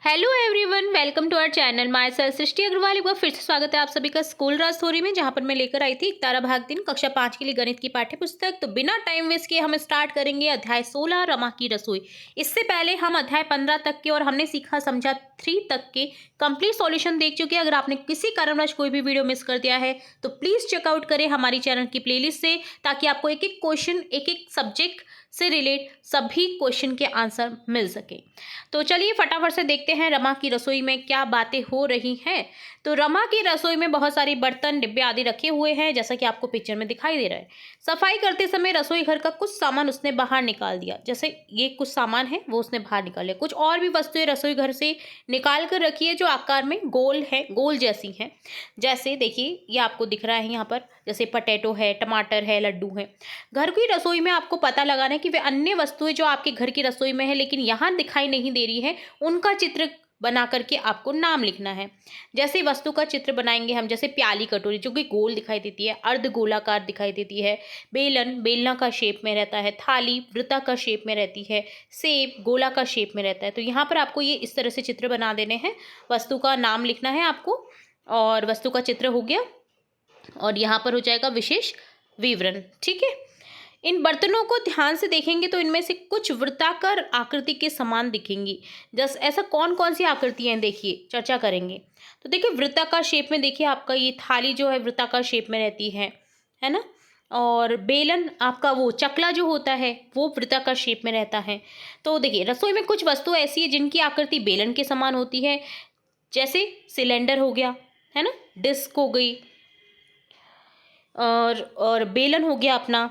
Hello everyone, welcome to our channel. My self Srishti Agarwal. एक बार फिर से स्वागत है आप सभी का स्कूल राज स्टोरी में, जहां पर मैं लेकर आई थी तारा भाग 3 कक्षा 5 के लिए गणित की पाठ्य पुस्तक। तो बिना टाइम वेस्ट किए हम स्टार्ट करेंगे अध्याय 16 रमा की रसोई। इससे पहले हम अध्याय 15 तक के और हमने सीखा समझा 3 तक के कंप्लीट सॉल्यूशन देख चुके हैं। अगर आपने किसी कारणवश कोई भी वीडियो मिस कर दिया है तो प्लीज चेकआउट करें हमारी चैनल की प्लेलिस्ट से, ताकि आपको एक एक क्वेश्चन, एक एक सब्जेक्ट से रिलेट सभी क्वेश्चन के आंसर मिल सके। तो चलिए फटाफट से देखते हैं रमा की रसोई में क्या बातें हो रही हैं। तो रमा की रसोई में बहुत सारी बर्तन, डिब्बे आदि रखे हुए हैं, जैसा कि आपको पिक्चर में दिखाई दे रहा है। सफाई करते समय रसोई घर का कुछ सामान उसने बाहर निकाल दिया। जैसे ये कुछ सामान है वो उसने बाहर निकाल लिया। कुछ और भी वस्तुएं रसोई घर से निकाल कर रखी है जो आकार में गोल है, गोल जैसी हैं। जैसे देखिए ये आपको दिख रहा है यहाँ पर, जैसे पटेटो है, टमाटर है, लड्डू है। घर की रसोई में आपको पता लगाना है कि वे अन्य वस्तुएं जो आपके घर की रसोई में है लेकिन यहाँ दिखाई नहीं दे रही है, उनका चित्र बना करके आपको नाम लिखना है। जैसे वस्तु का चित्र बनाएंगे हम, जैसे प्याली कटोरी जो कि गोल दिखाई देती है, अर्ध गोलाकार दिखाई देती है। बेलन बेलना का शेप में रहता है। थाली वृत्ताकार शेप में रहती है। सेब गोला का शेप में रहता है। तो यहाँ पर आपको ये इस तरह से चित्र बना देने हैं। वस्तु का नाम लिखना है आपको, और वस्तु का चित्र हो गया, और यहाँ पर हो जाएगा विशेष विवरण। ठीक है। इन बर्तनों को ध्यान से देखेंगे तो इनमें से कुछ वृत्ताकार आकृति के समान दिखेंगी। जैसे ऐसा कौन कौन सी आकृतियां हैं, देखिए चर्चा करेंगे। तो देखिए वृत्ताकार शेप में, देखिए आपका ये थाली जो है वृत्ताकार शेप में रहती है ना। और बेलन आपका वो चकला जो होता है वो वृत्ताकार शेप में रहता है। तो देखिए रसोई में कुछ वस्तु ऐसी है जिनकी आकृति बेलन के समान होती है। जैसे सिलेंडर हो गया, है ना, डिस्क हो गई, और बेलन हो गया अपना।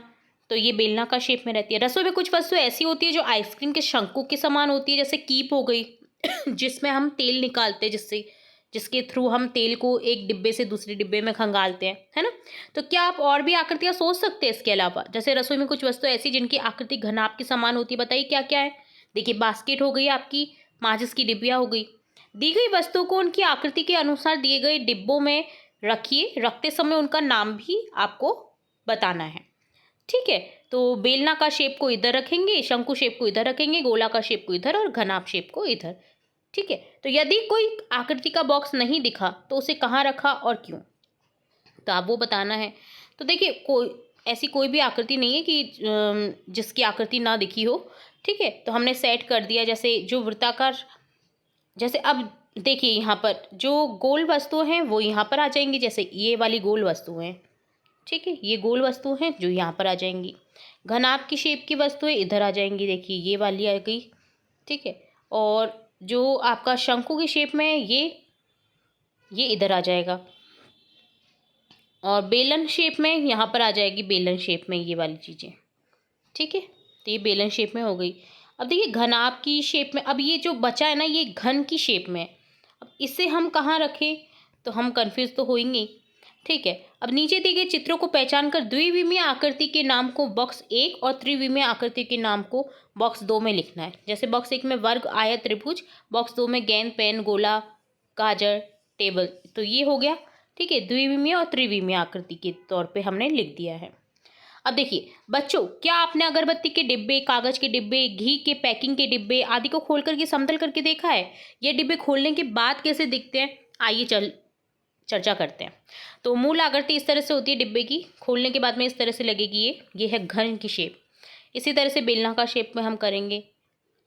तो ये बेलनाकार शेप में रहती है। रसोई में कुछ वस्तु ऐसी होती है जो आइसक्रीम के शंकु के समान होती है। जैसे कीप हो गई जिसमें हम तेल निकालते हैं, जिसके थ्रू हम तेल को एक डिब्बे से दूसरे डिब्बे में खंगालते हैं, है ना। तो क्या आप और भी आकृतियां सोच सकते हैं इसके अलावा? जैसे रसोई में कुछ वस्तु ऐसी जिनकी आकृति घनाभ के समान होती है। बताइए क्या क्या है। देखिए बास्केट हो गई आपकी, माचिस की डिब्बियाँ हो गई। दी गई वस्तु को उनकी आकृति के अनुसार दिए गए डिब्बों में रखिए। रखते समय उनका नाम भी आपको बताना है। ठीक है। तो बेलना का शेप को इधर रखेंगे, शंकु शेप को इधर रखेंगे, गोला का शेप को इधर और घनाभ शेप को इधर। ठीक है। तो यदि कोई आकृति का बॉक्स नहीं दिखा तो उसे कहाँ रखा और क्यों, तो आप वो बताना है। तो देखिए ऐसी कोई भी आकृति नहीं है कि जिसकी आकृति ना दिखी हो। ठीक है। तो हमने सेट कर दिया। जैसे जो वृत्ताकार, जैसे अब देखिए यहाँ पर जो गोल वस्तु हैं वो यहाँ पर आ जाएंगी। जैसे ये वाली गोल वस्तु हैं, ठीक है, ये गोल वस्तु हैं जो यहाँ पर आ जाएंगी। घनाभ की शेप की वस्तुएं इधर आ जाएंगी। देखिए ये वाली आ गई। ठीक है। और जो आपका शंकु की शेप में है ये इधर आ जाएगा। और बेलन शेप में यहाँ पर आ जाएगी, बेलन शेप में ये वाली चीज़ें। ठीक है। तो ये बेलन शेप में हो गई। अब देखिए घनाभ की शेप में, अब ये जो बचा है ना ये घन की शेप में है। अब इसे हम कहाँ रखें, तो हम कंफ्यूज तो होंगे ही। ठीक है। अब नीचे दिए गए चित्रों को पहचान कर द्विविमीय आकृति के नाम को बॉक्स 1 और त्रिविमीय आकृति के नाम को बॉक्स 2 में लिखना है। जैसे बॉक्स 1 में वर्ग, आयत, त्रिभुज, बॉक्स 2 में गेंद, पेन, गोला, गाजर, टेबल। तो ये हो गया। ठीक है। द्विविमीय और त्रिविमीय आकृति के तौर पे हमने लिख दिया है। अब देखिए बच्चों, क्या आपने अगरबत्ती के डिब्बे, कागज के डिब्बे, घी के पैकिंग के डिब्बे आदि को खोल करके समतल करके देखा है? ये डिब्बे खोलने के बाद कैसे दिखते हैं, आइए चर्चा करते हैं। तो मूल आकृति इस तरह से होती है डिब्बे की, खोलने के बाद में इस तरह से लगेगी। ये है घन की शेप। इसी तरह से बेलनाकार शेप में हम करेंगे।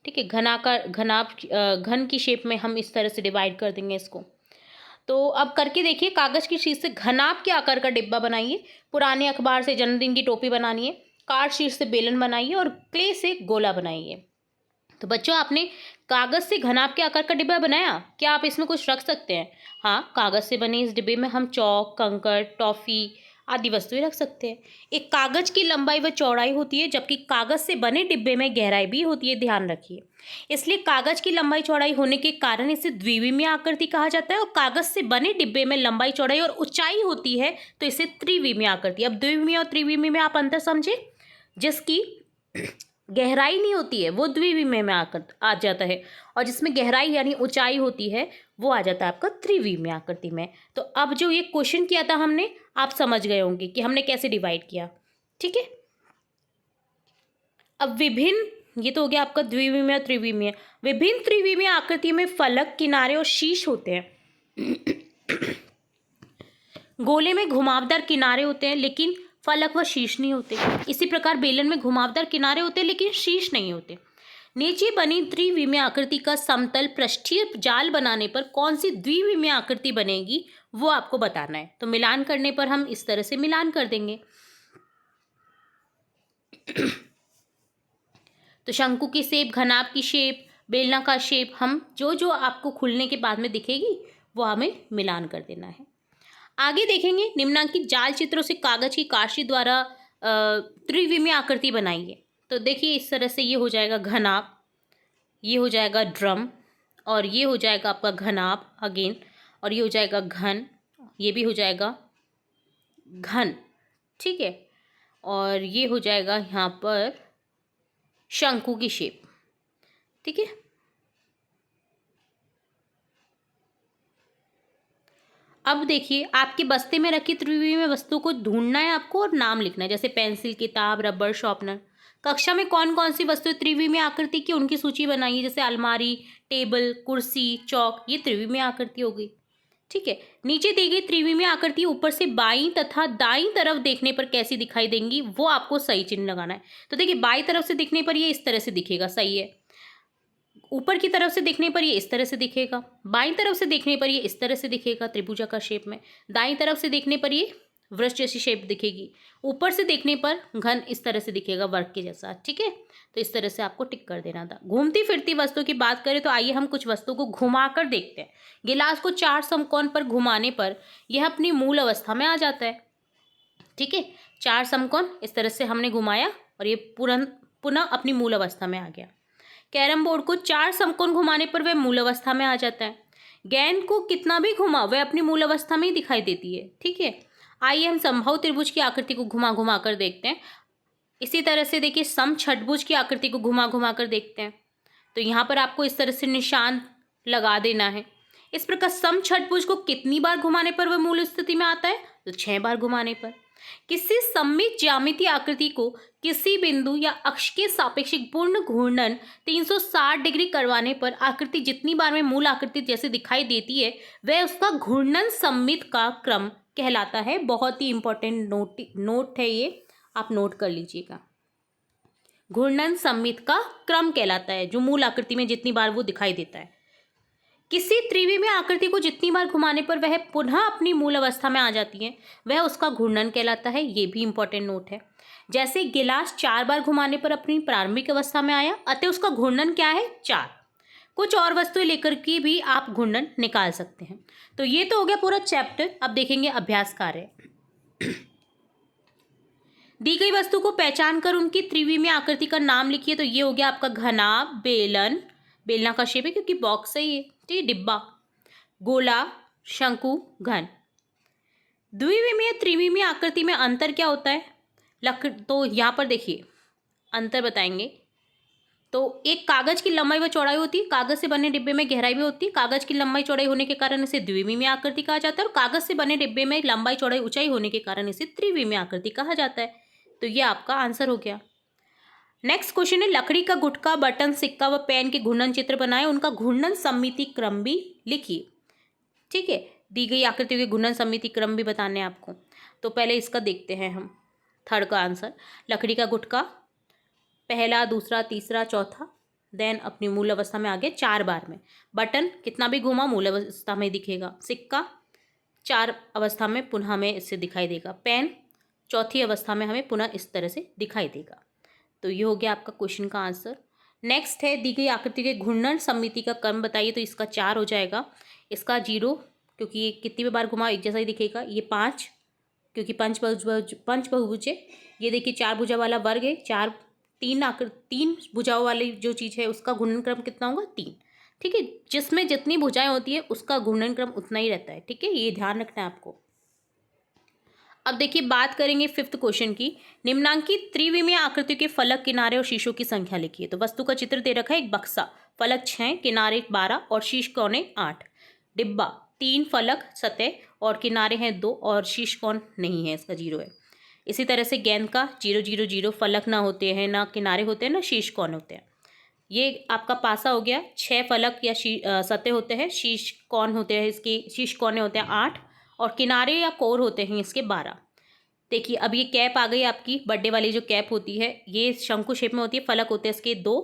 ठीक है। घन की शेप में हम इस तरह से डिवाइड कर देंगे इसको। तो अब करके देखिए, कागज की शीट से घनाभ के आकार का डिब्बा बनाइए। पुराने अखबार से जन्मदिन की टोपी बनानी है। कार्ड शीट से बेलन बनाइए और क्ले से गोला बनाइए। तो बच्चों आपने कागज से घनाभ के आकार का डिब्बा बनाया, क्या आप इसमें कुछ रख सकते हैं? हाँ, कागज से बने इस डिब्बे में हम चौक, कंकड़, टॉफी आदि वस्तुएं रख सकते हैं। एक कागज की लंबाई व चौड़ाई होती है, जबकि कागज से बने डिब्बे में गहराई भी होती है, ध्यान रखिए। इसलिए कागज की लंबाई चौड़ाई होने के कारण इसे द्विविमीय आकृति कहा जाता है, और कागज से बने डिब्बे में लंबाई चौड़ाई और ऊंचाई होती है तो इसे त्रिविमीय आकृति। अब द्विविमीय और त्रिविमीय में आप अंतर समझे। जिसकी गहराई नहीं होती है वो द्विविमीय में आकर आ जाता है, और जिसमें गहराई यानी ऊंचाई होती है वो आ जाता है आपका त्रिविमीय आकृति में। तो अब जो ये क्वेश्चन किया था हमने, आप समझ गए होंगे कि हमने कैसे डिवाइड किया। ठीक है। अब विभिन्न ये तो हो गया आपका द्विविमीय और त्रिविमीय। विभिन्न त्रिविमीय आकृति में फलक, किनारे और शीश होते हैं। गोले में घुमावदार किनारे होते हैं लेकिन फलक व शीश नहीं होते। इसी प्रकार बेलन में घुमावदार किनारे होते हैं लेकिन शीश नहीं होते। नीचे बनी त्रिविमीय आकृति का समतल पृष्ठीय जाल बनाने पर कौन सी द्विविमीय आकृति बनेगी वो आपको बताना है। तो मिलान करने पर हम इस तरह से मिलान कर देंगे। तो शंकु की शेप, घनाभ की शेप, बेलना का शेप, हम जो जो आपको खुलने के बाद में दिखेगी वो हमें मिलान कर देना है। आगे देखेंगे निम्नांकित जाल चित्रों से कागज की काशी द्वारा त्रिविमीय आकृति बनाइए। तो देखिए इस तरह से ये हो जाएगा घनाभ, ये हो जाएगा ड्रम, और ये हो जाएगा आपका घनाभ अगेन, और ये हो जाएगा घन, ये भी हो जाएगा घन, ठीक है। और ये हो जाएगा यहाँ पर शंकु की शेप, ठीक है। अब देखिए आपके बस्ते में रखी त्रिविमीय वस्तु को ढूंढना है आपको और नाम लिखना है, जैसे पेंसिल, किताब, रबर, शॉर्पनर। कक्षा में कौन कौन सी वस्तुएं त्रिविमीय आकृति की, उनकी सूची बनाइए, जैसे अलमारी, टेबल, कुर्सी, चौक, ये त्रिविमीय आकृति हो गई, ठीक है। नीचे दी गई त्रिविमीय आकृति ऊपर से बाईं तथा दाईं तरफ देखने पर कैसी दिखाई देंगी वो आपको सही चिन्ह लगाना है। तो देखिए बाईं तरफ से दिखने पर ये इस तरह से दिखेगा, सही है। ऊपर की तरफ से देखने पर ये इस तरह से दिखेगा, बाईं तरफ से देखने पर ये इस तरह से दिखेगा त्रिभुजाकार शेप में, दाईं तरफ से देखने पर ये वृक्ष जैसी शेप दिखेगी, ऊपर से देखने पर घन इस तरह से दिखेगा वर्ग के जैसा, ठीक है। तो इस तरह से आपको टिक कर देना था। घूमती फिरती वस्तु की बात करें तो आइए हम कुछ वस्तु को घुमाकर देखते हैं। गिलास को 4 समकोण पर घुमाने पर यह अपनी मूल अवस्था में आ जाता है, ठीक है। 4 समकोण इस तरह से हमने घुमाया और ये पुनः अपनी मूल अवस्था में आ गया। कैरम बोर्ड को 4 समकोण घुमाने पर वह मूल अवस्था में आ जाता है। गेंद को कितना भी घुमा वह अपनी मूल अवस्था में ही दिखाई देती है, ठीक है। आइए हम समबाहु त्रिभुज की आकृति को घुमा घुमा कर देखते हैं। इसी तरह से देखिए समछठभुज की आकृति को घुमा घुमा कर देखते हैं। तो यहाँ पर आपको इस तरह से निशान लगा देना है। इस प्रकार समछठभुज को कितनी बार घुमाने पर वह मूल स्थिति में आता है, तो 6 बार घुमाने पर। किसी सममित ज्यामितीय आकृति को किसी बिंदु या अक्ष के सापेक्षिक पूर्ण घूर्णन 360 डिग्री करवाने पर आकृति जितनी बार में मूल आकृति जैसे दिखाई देती है वह उसका घूर्णन सममित का क्रम कहलाता है। बहुत ही इंपॉर्टेंट नोट है ये, आप नोट कर लीजिएगा। घूर्णन सममित का क्रम कहलाता है जो मूल आकृति में जितनी बार वो दिखाई देता है। किसी त्रिविमीय आकृति को जितनी बार घुमाने पर वह पुनः अपनी मूल अवस्था में आ जाती है वह उसका घूर्णन कहलाता है। ये भी इंपॉर्टेंट नोट है। जैसे गिलास 4 बार घुमाने पर अपनी प्रारंभिक अवस्था में आया, अतः उसका घूर्णन क्या है, 4। कुछ और वस्तुएं लेकर के भी आप घूर्णन निकाल सकते हैं। तो ये तो हो गया पूरा चैप्टर। अब देखेंगे अभ्यास कार्य। दी गई वस्तु को पहचान कर उनकी त्रिविमीय आकृति का नाम लिखिए। तो ये हो गया आपका घनाभ, बेलन, बेलना का शेप है क्योंकि बॉक्स है ये, ठीक, डिब्बा, गोला, शंकु, घन। द्विविमीय त्रिविमीय आकृति में अंतर क्या होता है, तो यहाँ पर देखिए अंतर बताएंगे। तो एक कागज की लंबाई व चौड़ाई होती है, कागज से बने डिब्बे में गहराई भी होती है। कागज की लंबाई चौड़ाई होने के कारण इसे द्विविमीय आकृति कहा जाता है और कागज से बने डिब्बे में लंबाई चौड़ाई ऊंचाई होने के कारण इसे त्रिविमीय आकृति कहा जाता है। तो ये आपका आंसर हो गया। नेक्स्ट क्वेश्चन है, लकड़ी का गुटका, बटन, सिक्का व पेन के घूर्णन चित्र बनाए, उनका घूर्णन सममिति क्रम भी लिखिए, ठीक है। दी गई आकृतियों के घूर्णन सममिति क्रम भी बताने हैं आपको। तो पहले इसका देखते हैं हम, थर्ड का आंसर। लकड़ी का गुटका पहला, दूसरा, तीसरा, चौथा, देन अपनी मूल अवस्था में आ गए 4 बार में। बटन कितना भी घुमा मूल अवस्था में दिखेगा। सिक्का 4 अवस्था में पुनः हमें इससे दिखाई देगा। पेन चौथी अवस्था में हमें पुनः इस तरह से दिखाई देगा। तो ये हो गया आपका क्वेश्चन का आंसर। नेक्स्ट है, दी गई आकृति के घूर्णन सममिति का क्रम बताइए। तो इसका 4 हो जाएगा, इसका 0 क्योंकि ये कितनी भी बार घुमा एक जैसा ही दिखेगा। ये 5 क्योंकि पंचभुज है। ये देखिए 4 भुजा वाला वर्ग है, 3 भुजाओं वाली जो चीज़ है उसका घूर्णन क्रम कितना होगा, 3, ठीक है। जिसमें जितनी भुजाएं होती है उसका घूर्णन क्रम उतना ही रहता है, ठीक है। ये ध्यान रखना है आपको। अब देखिए बात करेंगे 5th क्वेश्चन की। निम्नांकित त्रिविमीय आकृतियों के फलक, किनारे और शीशों की संख्या लिखिए। तो वस्तु का चित्र दे रखा है, एक बक्सा, फलक 6, किनारे 12 और शीश कोने 8। डिब्बा 3 फलक, सतह और किनारे हैं 2 और शीश कोण नहीं है, इसका 0 है। इसी तरह से गेंद का 0 0 0 फलक ना होते हैं, ना किनारे होते हैं, ना शीर्ष कोने होते हैं। ये आपका पासा हो गया। 6 फलक या सतह होते हैं, शीर्ष कोण होते हैं, इसके शीर्ष कोने होते हैं 8 और किनारे या कोर होते हैं इसके 12। देखिए अब ये कैप आ गई आपकी, बर्थडे वाली जो कैप होती है ये शंकु शेप में होती है। फलक होते हैं इसके 2,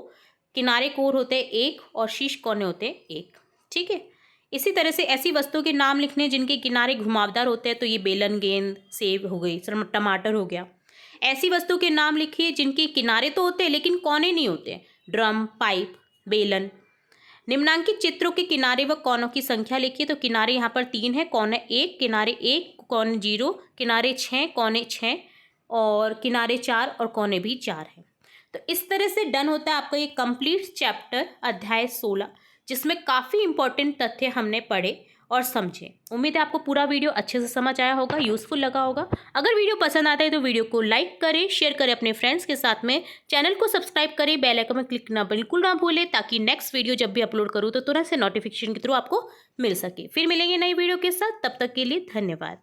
किनारे कोर होते हैं 1 और शीर्ष कोने होते हैं 1। ठीक है। इसी तरह से ऐसी वस्तुओं के नाम लिखने जिनके किनारे घुमावदार होते हैं, तो ये बेलन, गेंद, सेब हो गई, टमाटर हो गया। ऐसी वस्तु के नाम लिखिए जिनके किनारे तो होते हैं लेकिन कोने नहीं होते, ड्रम, पाइप, बेलन। निम्नांकित चित्रों के किनारे व कोनों की संख्या लिखिए। तो किनारे यहाँ पर 3 है, कोने 1, किनारे 1, कोने 0, किनारे 6, कोने 6 और किनारे 4 और कोने भी 4 हैं। तो इस तरह से डन होता है आपका ये कंप्लीट चैप्टर अध्याय 16, जिसमें काफ़ी इंपॉर्टेंट तथ्य हमने पढ़े और समझे। उम्मीद है आपको पूरा वीडियो अच्छे से समझ आया होगा, यूज़फुल लगा होगा। अगर वीडियो पसंद आता है तो वीडियो को लाइक करें, शेयर करें अपने फ्रेंड्स के साथ में, चैनल को सब्सक्राइब करें, बेल आइकन में क्लिक करना बिल्कुल ना भूलें, ताकि नेक्स्ट वीडियो जब भी अपलोड करूँ तो तुरंत से नोटिफिकेशन के थ्रू आपको मिल सके। फिर मिलेंगे नई वीडियो के साथ, तब तक के लिए धन्यवाद।